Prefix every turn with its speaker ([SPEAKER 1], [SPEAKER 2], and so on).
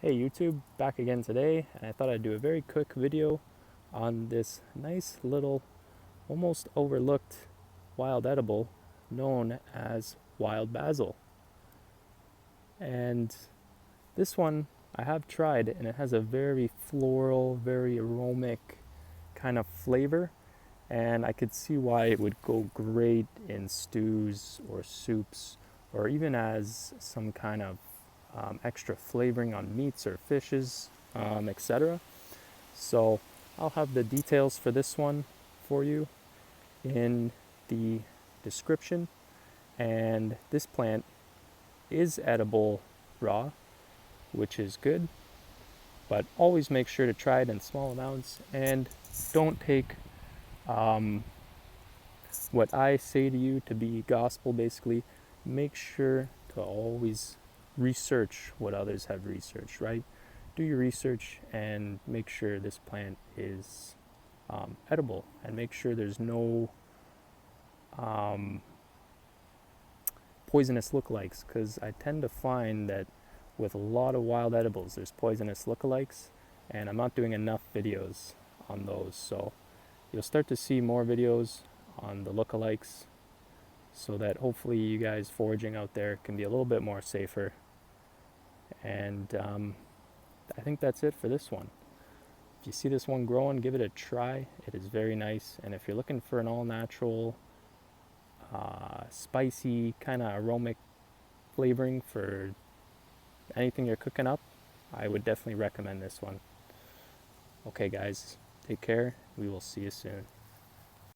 [SPEAKER 1] Hey YouTube, back again today, and I thought I'd do a very quick video on this nice little, almost overlooked wild edible known as wild basil. And this one I have tried, and it has a very floral, very aromatic kind of flavor, and I could see why it would go great in stews or soups, or even as some kind of extra flavoring on meats or fishes, etc. So I'll have the details for this one for you in the description. And this plant is edible raw, which is good, but always make sure to try it in small amounts and don't take what I say to you to be gospel. Basically, make sure to always research what others have researched, right? Do your research and make sure this plant is edible, and make sure there's no poisonous lookalikes, because I tend to find that with a lot of wild edibles there's poisonous lookalikes, and I'm not doing enough videos on those. So you'll start to see more videos on the lookalikes, so that hopefully you guys foraging out there can be a little bit more safer. And I think that's it for this one. If you see this one growing, give it a try. It is very nice. And if you're looking for an all-natural, spicy, kind of aromatic flavoring for anything you're cooking up, I would definitely recommend this one. Okay guys, take care. We will see you soon.